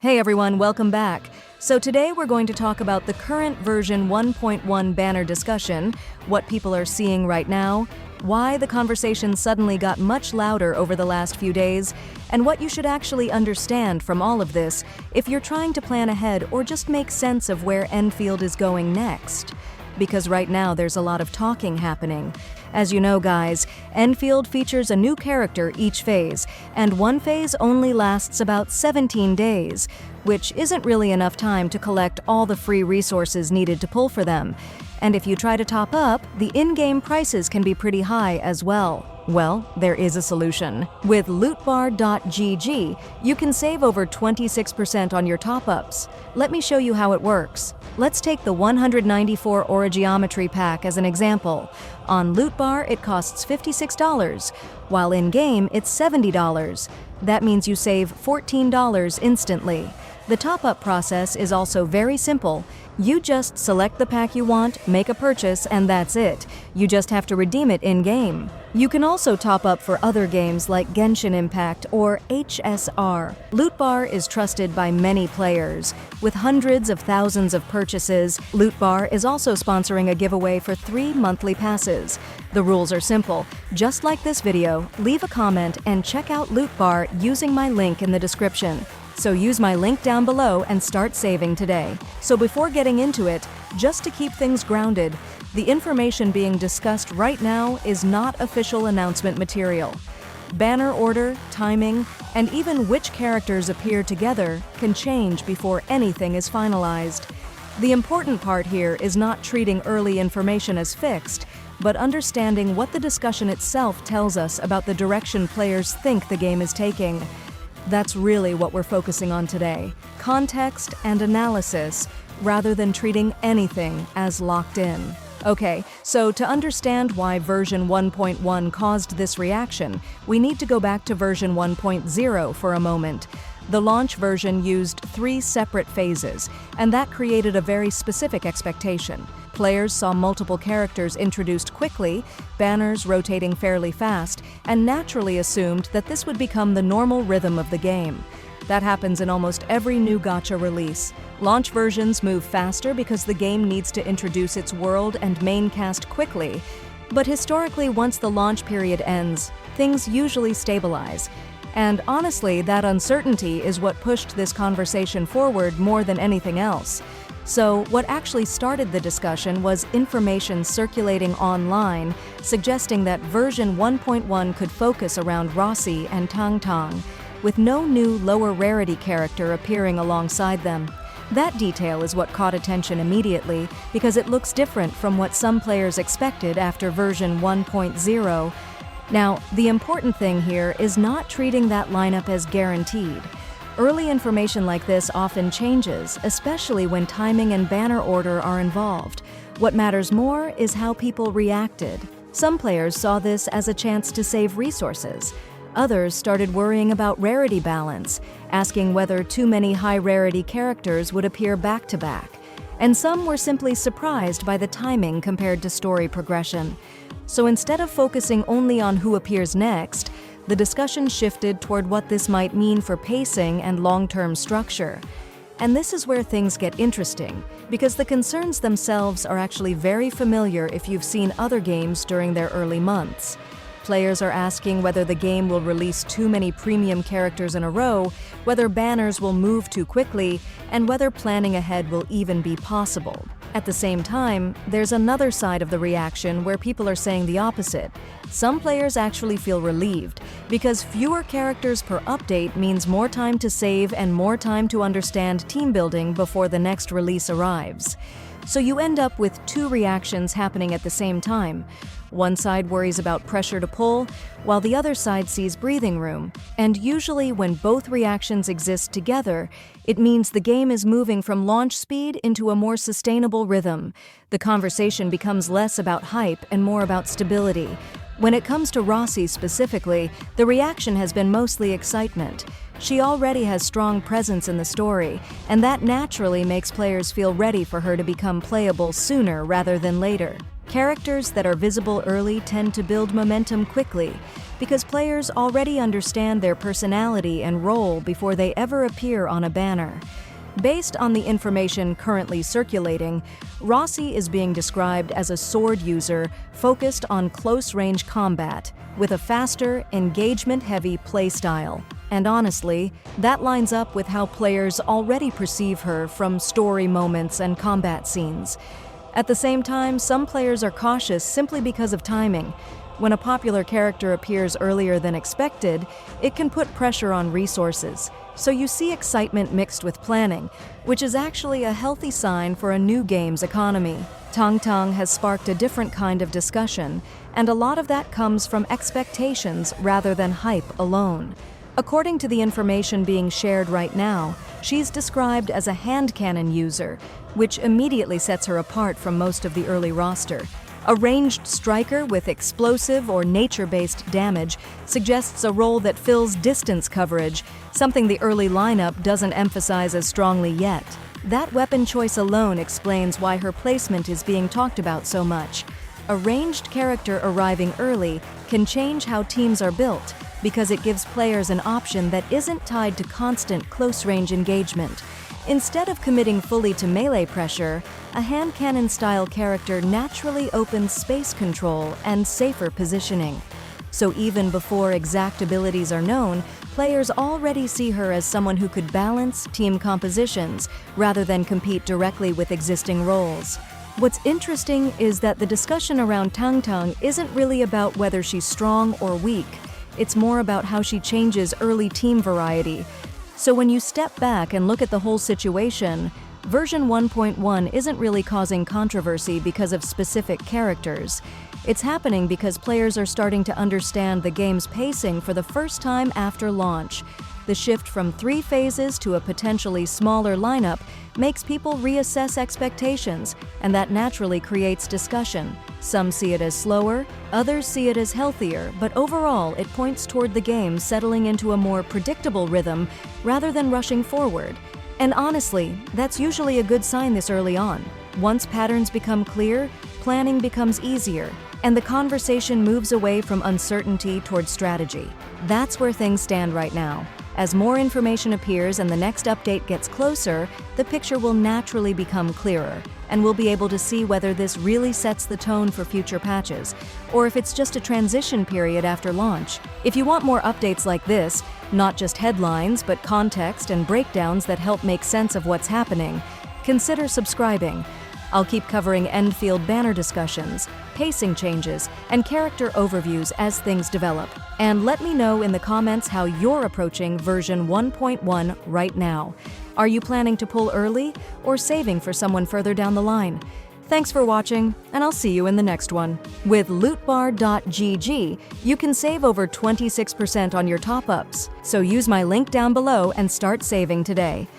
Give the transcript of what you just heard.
Hey everyone, welcome back. So today we're going to talk about the current version 1.1 banner discussion, what people are seeing right now, why the conversation suddenly got much louder over the last few days, and what you should actually understand from all of this if you're trying to plan ahead or just make sense of where Endfield is going next. Because right now there's a lot of talking happening. As you know, guys, Endfield features a new character each phase, and one phase only lasts about 17 days, which isn't really enough time to collect all the free resources needed to pull for them. And if you try to top up, the in-game prices can be pretty high as well. Well, there is a solution. With Lootbar.gg, you can save over 26% on your top-ups. Let me show you how it works. Let's take the 194 Origeometry pack as an example. On Lootbar, it costs $56, while in-game, it's $70. That means you save $14 instantly. The top-up process is also very simple. You just select the pack you want, make a purchase, and that's it. You just have to redeem it in-game. You can also top up for other games like Genshin Impact or HSR. Lootbar is trusted by many players. With hundreds of thousands of purchases, Lootbar is also sponsoring a giveaway for 3 monthly passes. The rules are simple. Just like this video, leave a comment and check out Lootbar using my link in the description. So use my link down below and start saving today. So before getting into it, just to keep things grounded, the information being discussed right now is not official announcement material. Banner order, timing, and even which characters appear together can change before anything is finalized. The important part here is not treating early information as fixed, but understanding what the discussion itself tells us about the direction players think the game is taking. That's really what we're focusing on today. Context and analysis, rather than treating anything as locked in. Okay, so to understand why version 1.1 caused this reaction, we need to go back to version 1.0 for a moment. The launch version used 3 separate phases, and that created a very specific expectation. Players saw multiple characters introduced quickly, banners rotating fairly fast, and naturally assumed that this would become the normal rhythm of the game. That happens in almost every new gacha release. Launch versions move faster because the game needs to introduce its world and main cast quickly, but historically, once the launch period ends, things usually stabilize. And honestly, that uncertainty is what pushed this conversation forward more than anything else. So, what actually started the discussion was information circulating online suggesting that version 1.1 could focus around Rossi and Tangtang, with no new lower rarity character appearing alongside them. That detail is what caught attention immediately because it looks different from what some players expected after version 1.0. Now, the important thing here is not treating that lineup as guaranteed. Early information like this often changes, especially when timing and banner order are involved. What matters more is how people reacted. Some players saw this as a chance to save resources. Others started worrying about rarity balance, asking whether too many high-rarity characters would appear back-to-back. And some were simply surprised by the timing compared to story progression. So instead of focusing only on who appears next, the discussion shifted toward what this might mean for pacing and long-term structure. And this is where things get interesting, because the concerns themselves are actually very familiar if you've seen other games during their early months. Players are asking whether the game will release too many premium characters in a row, whether banners will move too quickly, and whether planning ahead will even be possible. At the same time, there's another side of the reaction where people are saying the opposite. Some players actually feel relieved, because fewer characters per update means more time to save and more time to understand team building before the next release arrives. So you end up with 2 reactions happening at the same time. One side worries about pressure to pull, while the other side sees breathing room. And usually when both reactions exist together, it means the game is moving from launch speed into a more sustainable rhythm. The conversation becomes less about hype and more about stability. When it comes to Rossi specifically, the reaction has been mostly excitement. She already has strong presence in the story, and that naturally makes players feel ready for her to become playable sooner rather than later. Characters that are visible early tend to build momentum quickly, because players already understand their personality and role before they ever appear on a banner. Based on the information currently circulating, Rossi is being described as a sword user focused on close-range combat, with a faster, engagement-heavy playstyle. And honestly, that lines up with how players already perceive her from story moments and combat scenes. At the same time, some players are cautious simply because of timing. When a popular character appears earlier than expected, it can put pressure on resources. So you see excitement mixed with planning, which is actually a healthy sign for a new game's economy. Tangtang has sparked a different kind of discussion, and a lot of that comes from expectations rather than hype alone. According to the information being shared right now, she's described as a hand cannon user, which immediately sets her apart from most of the early roster. A ranged striker with explosive or nature-based damage suggests a role that fills distance coverage, something the early lineup doesn't emphasize as strongly yet. That weapon choice alone explains why her placement is being talked about so much. A ranged character arriving early can change how teams are built, because it gives players an option that isn't tied to constant close-range engagement. Instead of committing fully to melee pressure, a hand cannon-style character naturally opens space control and safer positioning. So even before exact abilities are known, players already see her as someone who could balance team compositions rather than compete directly with existing roles. What's interesting is that the discussion around Tangtang isn't really about whether she's strong or weak. It's more about how she changes early team variety. So when you step back and look at the whole situation, version 1.1 isn't really causing controversy because of specific characters. It's happening because players are starting to understand the game's pacing for the first time after launch. The shift from 3 phases to a potentially smaller lineup makes people reassess expectations, and that naturally creates discussion. Some see it as slower, others see it as healthier, but overall it points toward the game settling into a more predictable rhythm rather than rushing forward. And honestly, that's usually a good sign this early on. Once patterns become clear, planning becomes easier, and the conversation moves away from uncertainty toward strategy. That's where things stand right now. As more information appears and the next update gets closer, the picture will naturally become clearer, and we'll be able to see whether this really sets the tone for future patches, or if it's just a transition period after launch. If you want more updates like this, not just headlines, but context and breakdowns that help make sense of what's happening, consider subscribing. I'll keep covering Endfield banner discussions, pacing changes, and character overviews as things develop. And let me know in the comments how you're approaching version 1.1 right now. Are you planning to pull early or saving for someone further down the line? Thanks for watching, and I'll see you in the next one. With Lootbar.gg, you can save over 26% on your top-ups, so use my link down below and start saving today.